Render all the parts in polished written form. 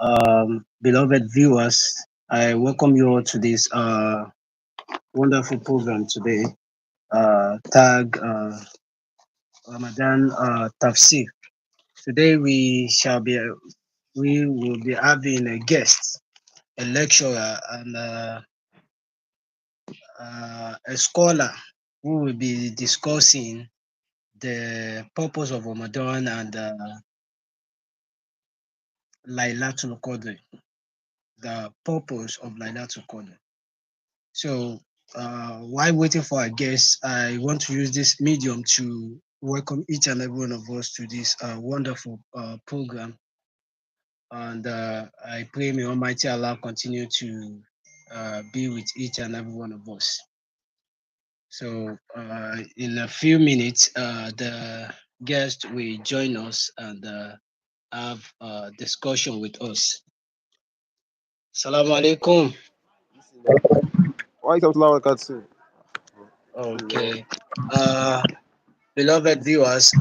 Beloved viewers. I welcome you all to this wonderful program today. Tag Ramadan Tafsir. Today we will be having a guest, a lecturer, and a scholar who will be discussing the purpose of Ramadan and laylatul qadr. The purpose of laylatul qadr. So, while waiting for our guests, I want to use this medium to welcome each and every one of us to this wonderful program. And I pray may Almighty Allah continue to be with each and every one of us. So, in a few minutes, the guest will join us and have a discussion with us. Assalamu alaikum. Why comes loud cutscene? Okay. Uh, Beloved viewers,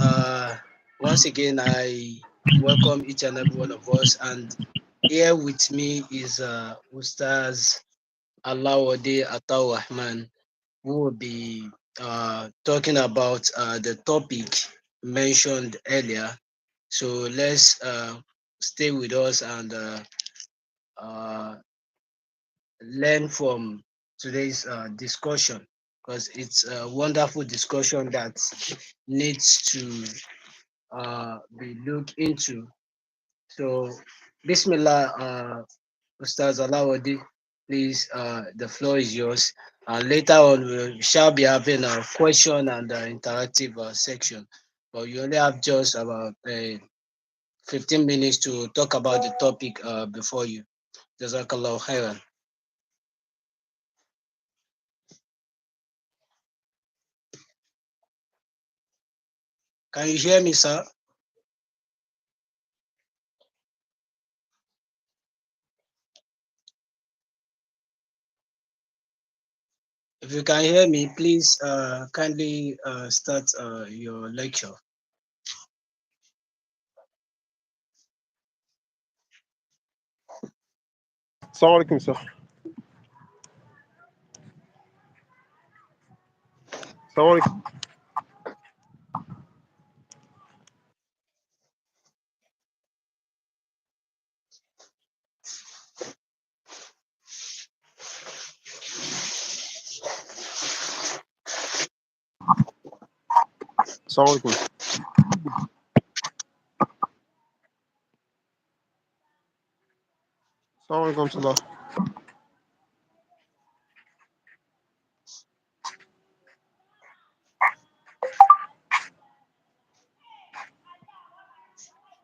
once again, I welcome each and every one of us. And here with me is Ustaz Alawade Ataw Rahman, who will be talking about the topic mentioned earlier. So let's stay with us and uh, learn from today's discussion because it's a wonderful discussion that needs to be looked into. So, Bismillah, Ustaz Alawadi, please, the floor is yours. And later on, we shall be having a question and interactive section. But you only have just about 15 minutes to talk about the topic before you. Jazakallah khairan. Can you hear me, sir? If you can hear me, please kindly start your lecture. Assalamu alaikum, sir. Assalamu alaikum. Assalamu alaikum. Assalamu alaikum, salah.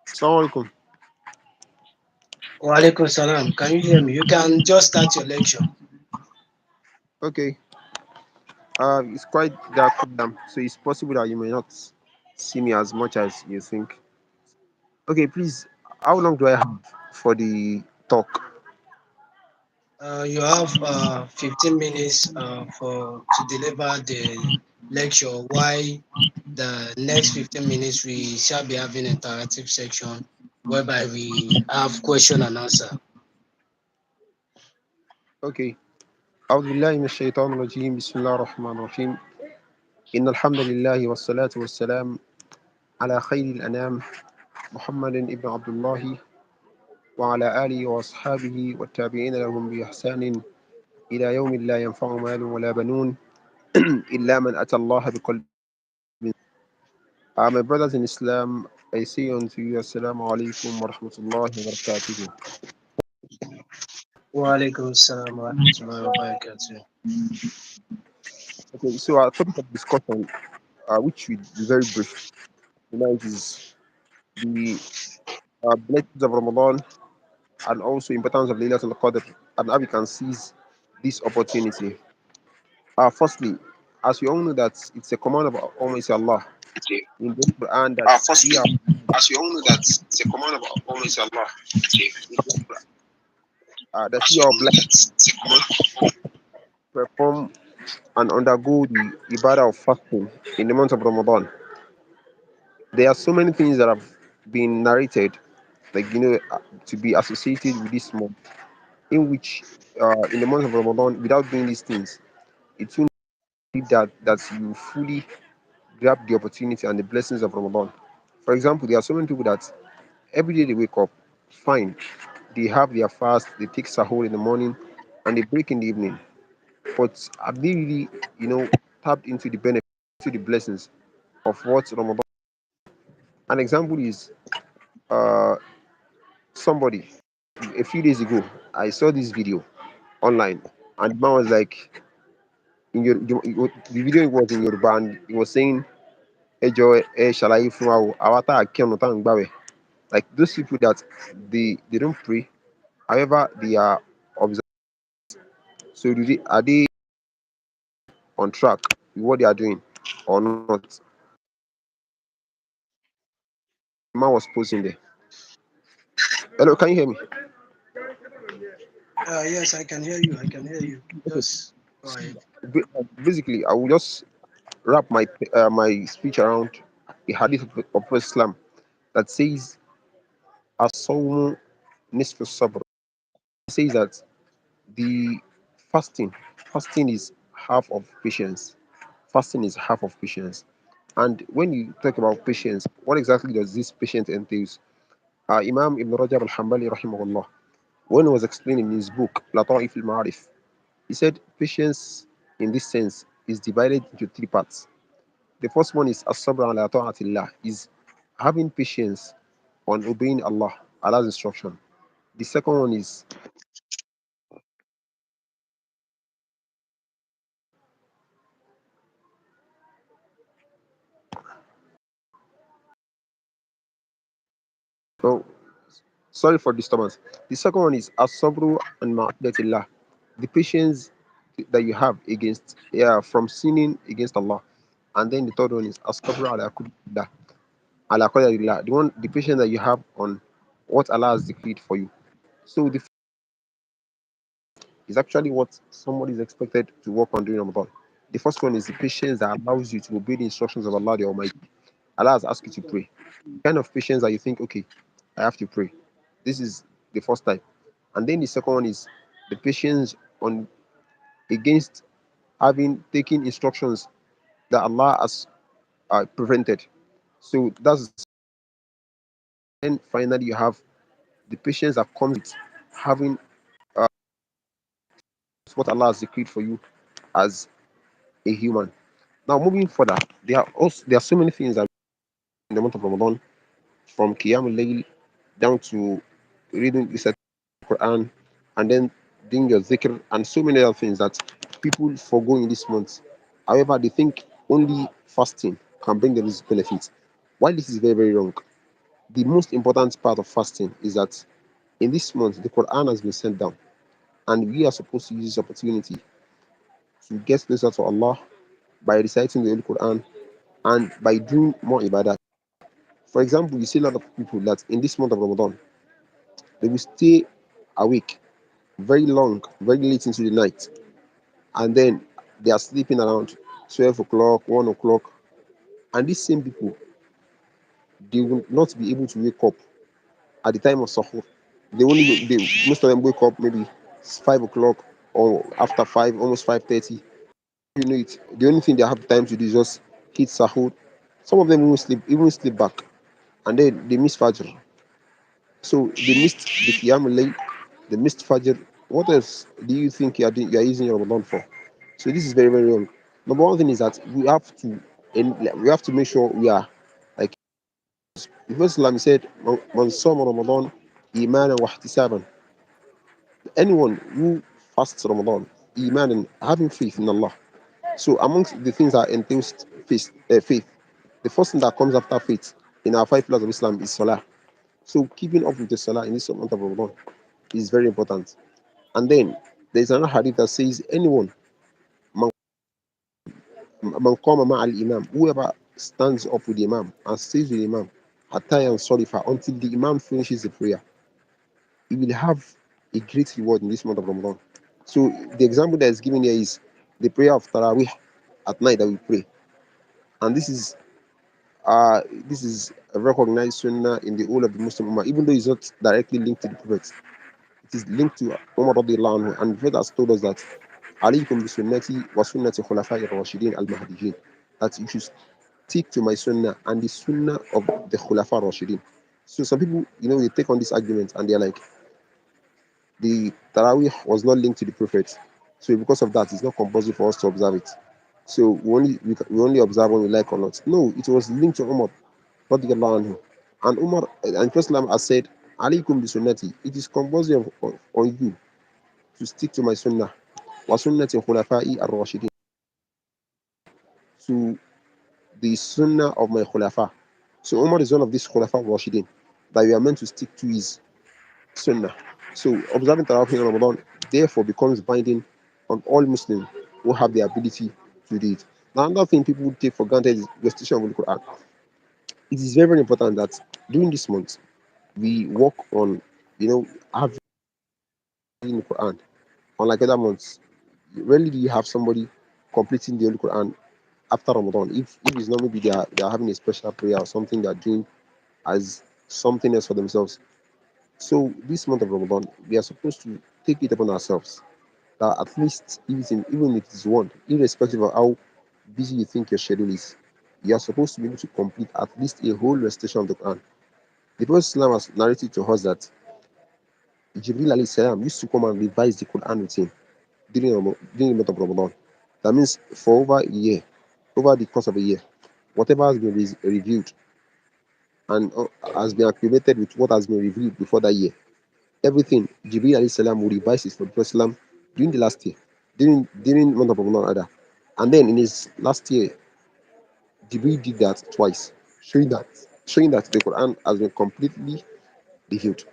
Assalamu alaikum. Wa alaikum salam. Can you hear me? You can just start your lecture. Okay. It's quite dark, so it's possible that you may not see me as much as you think. Okay, please. How long do I have for the talk? You have 15 minutes to deliver the lecture. Why the next 15 minutes we shall be having interactive section whereby we have question and answer. Okay. أعوذ بالله من الشيطان الرجيم بسم الله الرحمن الرحيم إن الحمد لله والصلاة والسلام على خير الأنام محمد ابن عبد الله وعلى آله وأصحابه والتابعين لهم بإحسان إلى يوم لا ينفع مال ولا بنون إلا من أتى الله بقلب. My brothers in Islam, I say unto you, Assalamu alaikum wa rahmatullahi wa barakatuhu. Wa alaikum salam wa rahmatullahi wa barakatuh. Okay, so our topic of discussion, which will be very brief tonight, is the blessings of Ramadan and also importance of Laylatul Qadr and how we can seize this opportunity. Firstly, as we all know that it's a command of Almighty Allah in the Quran that we Firstly, are as you all know that it's a command of Almighty Allah. that As we you are all know blessed that it's a command of to perform and undergo the ibadah of fasting in the month of Ramadan. There are so many things that have been narrated like to be associated with this month, in which in the month of Ramadan, without doing these things, it won't be that you fully grab the opportunity and the blessings of Ramadan. For example, there are so many people that every day they wake up, fine, they have their fast, they take sahur in the morning, and they break in the evening. But have they really, tapped into the benefit, to the blessings of what Ramadan? An example is uh, somebody a few days ago, I saw this video online, and the man was like, the video was in Yoruba, and he was saying, "Ejo, shalaye fun wa o, awa ta kírun tá ń gbààwẹ̀." Like those people that they don't pray, however they are observed. So are they on track with what they are doing or not? The man was posting there. Hello, can you hear me? Yes, I can hear you. I can hear you. Okay. Just go ahead. Basically, I will just wrap my speech around a hadith of Prophet Islam that says, "As-sawmu nisfu sabr." It says that the fasting, fasting is half of patience. Fasting is half of patience. And when you talk about patience, what exactly does this patience entails? Imam Ibn Rajab al-Hambali rahimahullah, when he was explaining in his book Lata'if al-Ma'arif, he said patience in this sense is divided into three parts. The first one is as-sabr ala ta'atillah, is having patience on obeying Allah's instruction. The second one is oh, sorry for disturbance. The second one is as-sabru and ma'asiyatillah, the patience that you have against from sinning against Allah. And then the third one is as-sabru ala qadrillah, ala qadarillah, the patience that you have on what Allah has decreed for you. So the is actually what somebody is expected to work on during Ramadan. The first one is the patience that allows you to obey the instructions of Allah the Almighty. Allah has asked you to pray. The kind of patience that you think, okay, I have to pray. This is the first type. And then the second one is the patience on against having taken instructions that Allah has prevented. So that's then finally you have the patience that comes with having what Allah has decreed for you as a human. Now moving further, there are so many things that in the month of Ramadan, from Qiyamul Layl down to reading the Quran, and then doing your zikr and so many other things that people forego in this month. However, they think only fasting can bring them this benefit. While this is very, very wrong, the most important part of fasting is that in this month the Quran has been sent down, and we are supposed to use this opportunity to get closer to Allah by reciting the Holy Quran and by doing more ibadah. For example, you see a lot of people that in this month of Ramadan they will stay awake very long, very late into the night, and then they are sleeping around 12 o'clock, 1 o'clock, and these same people, they will not be able to wake up at the time of sahur. Most of them wake up maybe 5 o'clock or after 5, almost 5:30. You know it. The only thing they have time to do is just hit sahur. Some of them even sleep back, and then they miss fajr. So they missed the qiyamul layl, they missed fajr. What else do you think you are using your Ramadan for? So this is very, very wrong. Number one thing is that we have to make sure we are like the Prophet Islam said, "Man sama Ramadan imanan wa ihtisaban." Anyone who fasts Ramadan, iman and having faith in Allah. So amongst the things that entails faith, the first thing that comes after faith in our five pillars of Islam is Salah. So keeping up with the Salah in this month of Ramadan is very important. And then there's another hadith that says anyone man qama al imam, whoever stands up with the imam and stays with the imam hatta yansarifa, until the imam finishes the prayer, he will have a great reward in this month of Ramadan. So the example that is given here is the prayer of Taraweeh at night that we pray. And this is This is a recognized sunnah in the whole of the Muslim Ummah, even though it's not directly linked to the Prophet. It is linked to Umar radiallahu anhu, and the Prophet has told us that alaykum bi sunnati wa sunnati khulafai ar-rashidin al-mahdijin, that you should stick to my sunnah and the sunnah of the khulafa rashidin. So some people, they take on this argument and they're like, the Taraweeh was not linked to the Prophet. So because of that, it's not compulsory for us to observe it. So we only observe when we like or not. No, it was linked to Umar radiallahu anhu. And Umar and Islam has said, alaykum bi sunnati. It is compulsory on you to stick to my sunnah. Wa sunnati khulafai ar-rashidin. To the sunnah of my khulafa. So Umar is one of these khulafa ar-rashidin that we are meant to stick to his sunnah. So observing Tarawih in Ramadan therefore becomes binding on all Muslims who have the ability to do it. Now another thing people take for granted is recitation of the Quran. It is very, very important that during this month we work on, having the Quran. Unlike other months, rarely do you have somebody completing the Holy Quran after Ramadan. If it's not, maybe they are having a special prayer or something they're doing as something else for themselves. So this month of Ramadan, we are supposed to take it upon ourselves that at least even if it is one, irrespective of how busy you think your schedule is, you are supposed to be able to complete at least a whole recitation of the Quran. The Prophet Islam has narrated to us that Jibril alayhi salam used to come and revise the Quran with him during the month of Ramadan. That means for over a year, over the course of a year, whatever has been reviewed and has been accumulated with what has been reviewed before that year, everything Jibril alayhi salam will revise it for the Prophet Islam during the last year, during the month of Ramadan rather. And then in his last year, Jibril did that twice, showing that showing that the Quran has been completely revealed.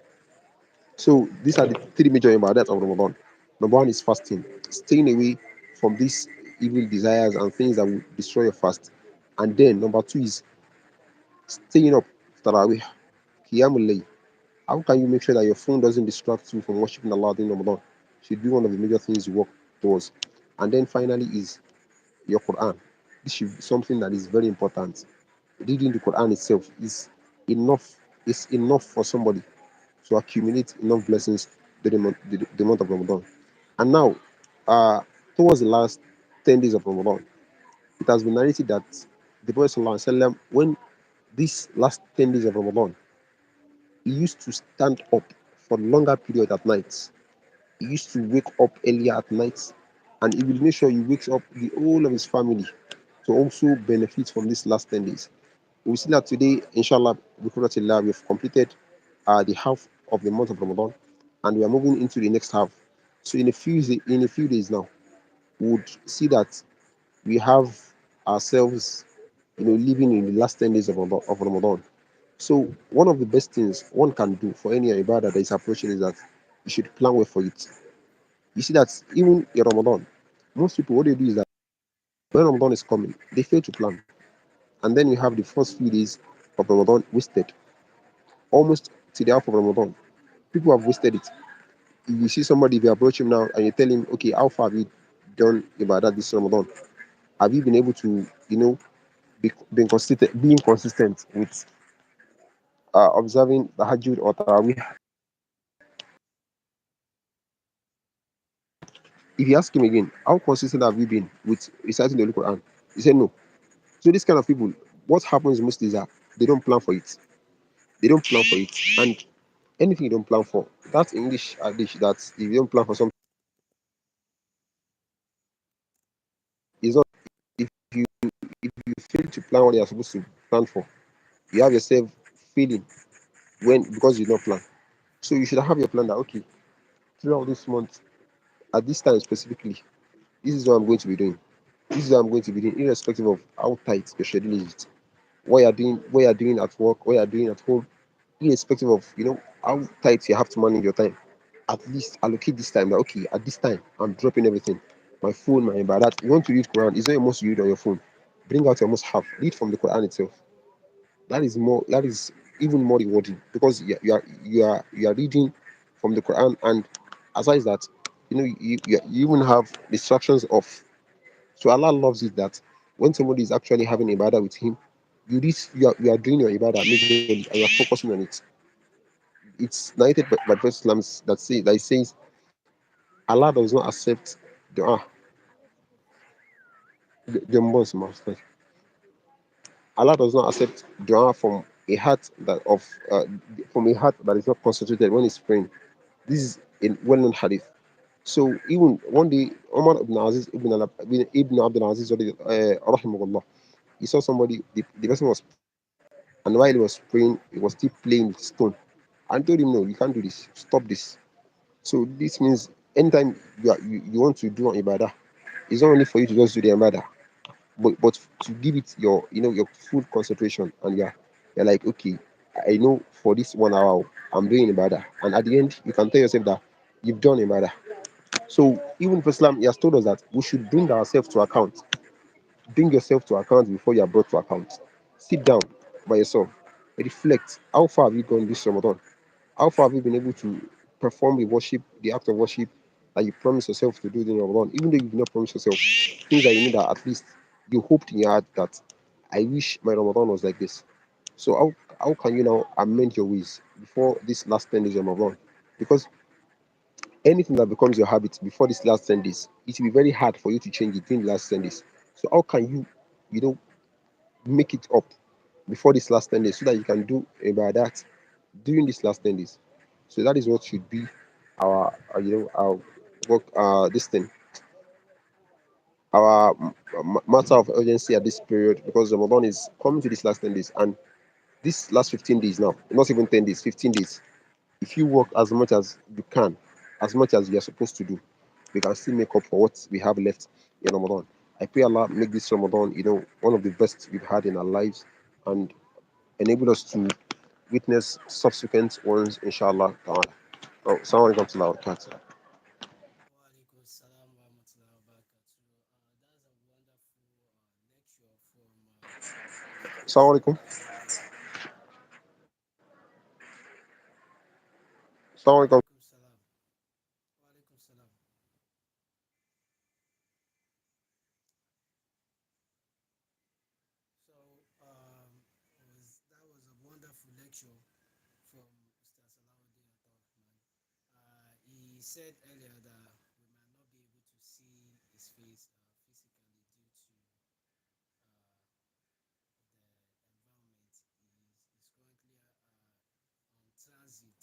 So these are the three major ibadats of Ramadan. Number one is fasting, staying away from these evil desires and things that will destroy your fast. And then number two is staying up, tarawih, qiyamul layl. How can you make sure that your phone doesn't distract you from worshiping Allah during Ramadan? Should be one of the major things you work towards. And then finally is your Quran. This should be something that is very important. Reading the Quran itself enough is enough for somebody to accumulate enough blessings during the month of Ramadan. And now, uh, towards the last 10 days of Ramadan, it has been narrated that the Prophet ﷺ, when these last 10 days of Ramadan, he used to stand up for longer period at night. He used to wake up earlier at night, and he will make sure he wakes up the whole of his family to also benefit from these last 10 days. We see that today, inshallah, we've completed the half of the month of Ramadan, and we are moving into the next half. So in a few days now, we would see that we have ourselves, living in the last 10 days of Ramadan. So one of the best things one can do for any ibadah that is approaching is that you should plan well for it. You see that even in Ramadan, most people what they do is that when Ramadan is coming, they fail to plan, and then you have the first few days of Ramadan wasted, almost to the half of Ramadan. People have wasted it. If you see somebody, if you approach him now and you tell him, okay, how far have you done ibadah this Ramadan? Have you been able to, being consistent with observing the Hajj or Tarawih? If you ask him again, how consistent have you been with reciting the Holy Quran? He said no. So this kind of people, what happens mostly is that they don't plan for it. They don't plan for it. And anything you don't plan for, that's English adage that if you don't plan for something, it's not if you if you fail to plan what you're supposed to plan for, you have yourself feeling when because you don't plan. So you should have your plan that okay, throughout this month, at this time specifically, this is what I'm going to be doing. This is what I'm going to be doing, irrespective of how tight your schedule is. What you're doing at work, what you're doing at home, irrespective of how tight you have to manage your time. At least allocate this time that okay, at this time I'm dropping everything. My phone, my ibadat. You want to read Quran, it's not a must you read on your phone. Bring out your must have. Read from the Quran itself. That is even more rewarding because you are reading from the Quran, and aside that, you even have distractions off. So Allah loves it that when somebody is actually having ibadah with him, You are doing your ibadah majorly and you are focusing on it. It's narrated by Prophet Islam that says Allah does not accept dua the most must. Allah does not accept dua uh, from a heart that is not concentrated when it's praying. This is in well-known hadith. So even one day, Umar ibn Abdul Aziz, rahimahullah, he saw somebody. The person was praying, and while he was praying, he was still playing with stone. And told him, "No, you can't do this. Stop this." So this means anytime you want to do an ibadah, it's not only for you to just do the ibadah, but to give it your full concentration, and you're like, okay, I know for this 1 hour I'm doing ibadah, and at the end you can tell yourself that you've done ibadah. So even for Islam, he has told us that we should bring ourselves to account. Bring yourself to account before you are brought to account. Sit down by yourself, reflect. How far have you gone this Ramadan? How far have you been able to perform the act of worship that you promised yourself to do during Ramadan? Even though you've not promised yourself, things that you know that at least you hoped in your heart that I wish my Ramadan was like this. So how can you now amend your ways before this last 10 days of Ramadan? Because anything that becomes your habit before this last 10 days, it will be very hard for you to change it during the last 10 days. So how can you know, make it up before this last 10 days so that you can do about that during this last 10 days? So that is what should be our work, this thing, our matter of urgency at this period, because Ramadan is coming to this last 10 days, and this last 15 days now, not even 10 days, 15 days. If you work as much as you can, as much as you are supposed to do, we can still make up for what we have left in Ramadan. I pray Allah make this Ramadan, one of the best we've had in our lives, and enable us to witness subsequent ones, inshallah. Ta'ala. Oh, Assalamu alaikum wa rahmatullahi wa barakatuh. Walaikum salam wa rahmatullahi wa barakatuh. That's a wonderful lecture from Ustaz Assalamu alaikum. Assalamu alaikum. Walaikum salam. Walaikum salam. So that was a wonderful lecture from Ustaz Salahuddin Abdurrahman. He said earlier that we might not be able to see his face physically due to the environment. He's currently on transit.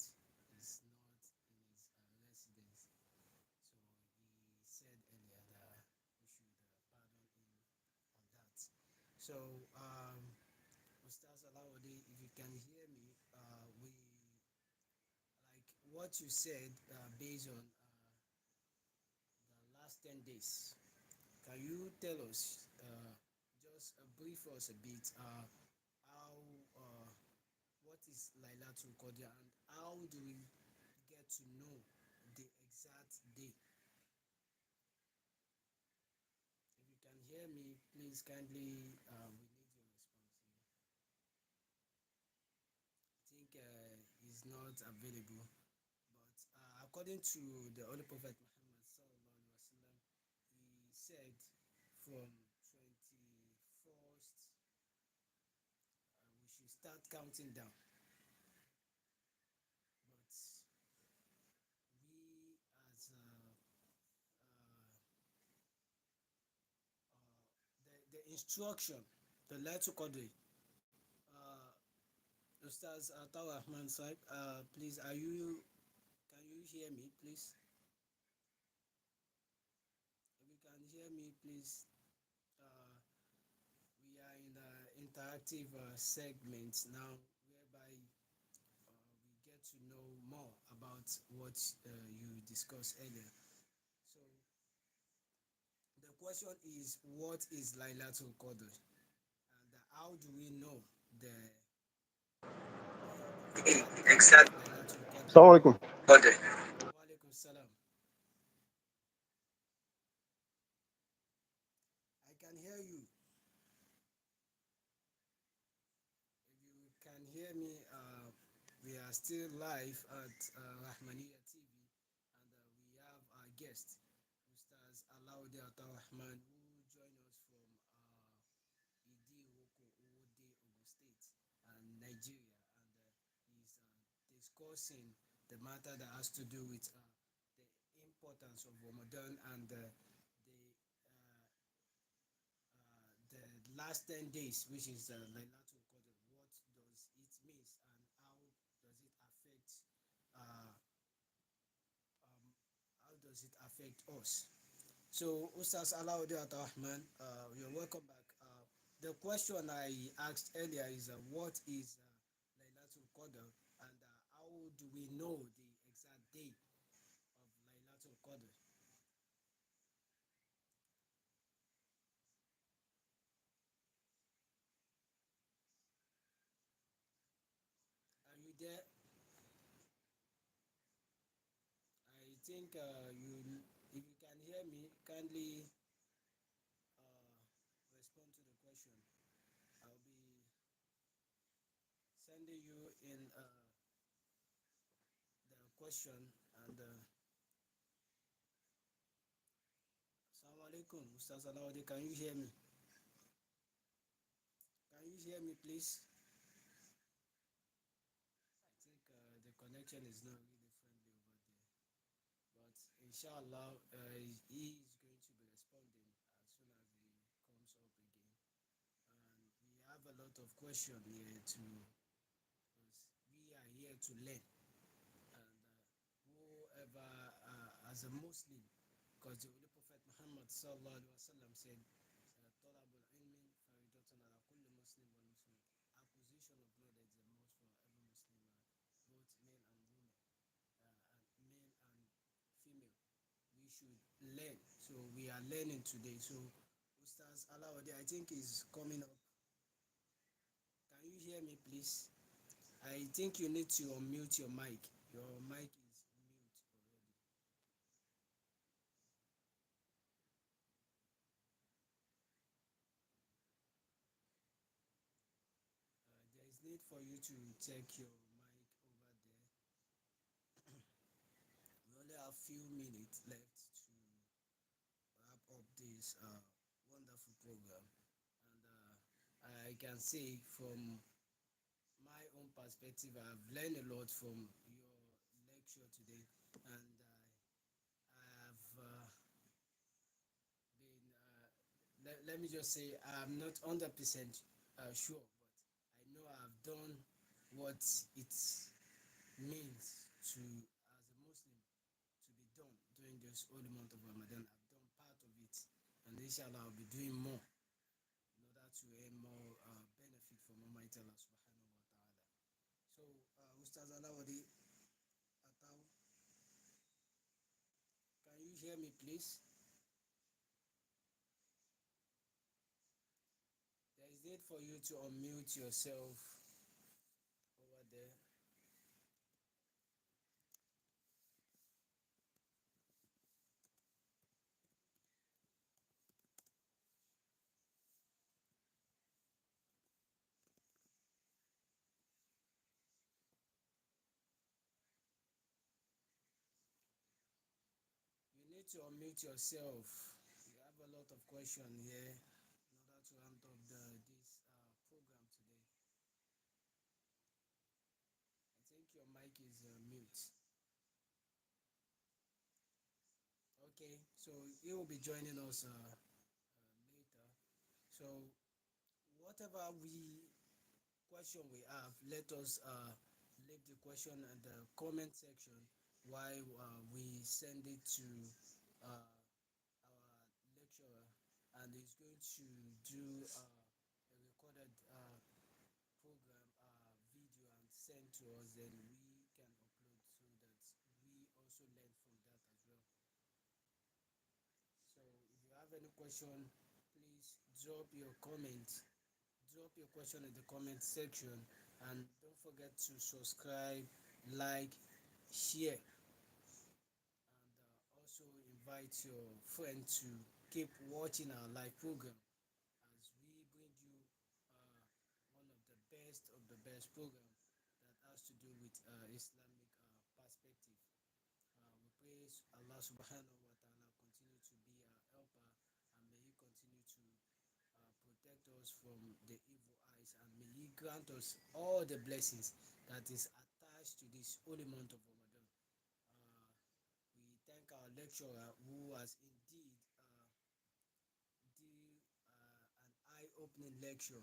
He's not in his residence. So he said earlier that we should pardon him on that. So, Ustaz Alawade, if you can hear me, we like what you said based on the last 10 days. Can you tell us, just brief us a bit, how, uh, what is laylatul qadr and how do we get to know the exact day? If you can hear me, please kindly, we need your response here. I think he's not available. But according to the Holy Prophet Muhammad sallallahu alaihi wasallam, he said from 21st, we should start counting down. But we as the instruction, the Laylatul Qadr, uh, Ustaz Atawa Rahman Saib, please, can you hear me, please? If you can hear me, please. Uh, we are in the interactive segment now, whereby we get to know more about what you discussed earlier. So the question is, what is Lailatul Qadr, and how do we know the the exact day of Lailatul Qadr? Assalamu alaikum. Qadr. Walaikum salam. I can hear you. If you can hear me, we are still live at Rahmaniya TV, and we have our guest, Ustaz Alaude Rahman, who joined us from Idi Roko Owode, Ogun Nigeria, and he's discussing the matter that has to do with the importance of Ramadan and the last 10 days, which is laylatul qadr. What does it mean, and how does it affect uh, um, us? So, Ustaz Alauddin Rahman, you're welcome back. The question I asked earlier is what is Laylatul Qadr, and how do we know the exact day of Laylatul Qadr? Are you there? I think if you can hear me, kindly uh, respond to the question. I'll be sending you in the question and Assalamu alaikum, Ustaz Alauddin. Can you hear me? Can you hear me, please? I think the connection is not really friendly over there. But inshallah, he is going to be responding as soon as he comes up again. And we have a lot of questions here because we are here to learn. And whoever, as a Muslim, because the Holy Prophet Muhammad sallallahu alaihi wasallam said, "Talabul ilmi faridatun ala kulli Muslim wal Muslim." Acquisition of knowledge is a must for every Muslim, both male and women, and male and female. We should learn. So we are learning today. So Ustaz Alawadi, I think is coming up. Can you hear me, please? I think you need to unmute your mic. Your mic is mute already. There is need for you to check your mic over there. We only have few minutes left to wrap up this wonderful program, and I can say from my own perspective, I've learned a lot from your lecture today, and I have been. Let me just say, I'm not 100% sure, but I know I've done what it means to, as a Muslim, to be done during this holy month of Ramadan. I've done part of it, and inshallah, I'll be doing more in order to earn more benefit from Almighty Allah subhanahu wa ta'ala. So, Ustaz Alawadi Ataw, can you hear me, please? There is need for you to unmute yourself over there. You need to unmute yourself. You have a lot of questions here in order to ramp up this program today. I think your mic is mute. Okay, so he will be joining us later. So whatever question we have, let us leave the question in the comment section while we send it to uh, our lecturer, and he's going to do a recorded program video and send to us, then we can upload so that we also learn from that as well. So if you have any question, please drop your question in the comment section, and don't forget to subscribe, like, share, and also invite your friend to keep watching our live program as we bring you uh, one of the best program that has to do with Islamic perspective. We pray Allah subhanahu wa ta'ala continue to be our helper, and may He continue to protect us from the evil eye Christ, and may He grant us all the blessings that is attached to this holy month of Ramadan. Uh, we thank our lecturer who has indeed did an eye-opening lecture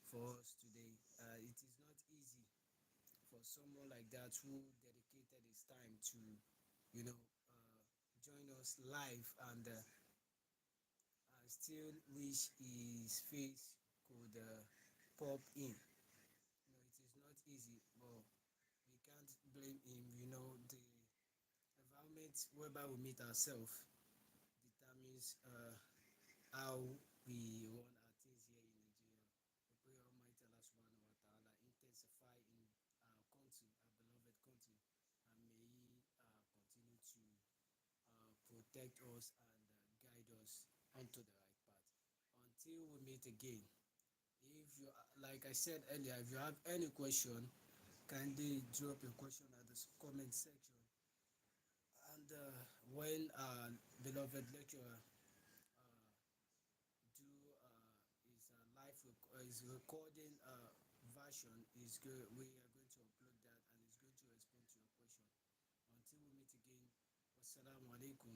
for us today. It is not easy for someone like that who dedicated his time to, you know, uh, join us live and I still wish his face could pop in. It is not easy, but we can't blame him. The environment whereby we meet ourselves determines how we run our things here in Nigeria. We pray Almighty Allah Subhanahu wa Taala intensify in our country, our beloved country, and may He continue to protect us and guide us onto the right path. Until we meet again, if you, like I said earlier, if you have any question, kindly drop a question at the comment section. And when our beloved lecturer uh, do his his recording version, we are going to upload that and it's going to respond to your question. Until we meet again, wassalamu alaikum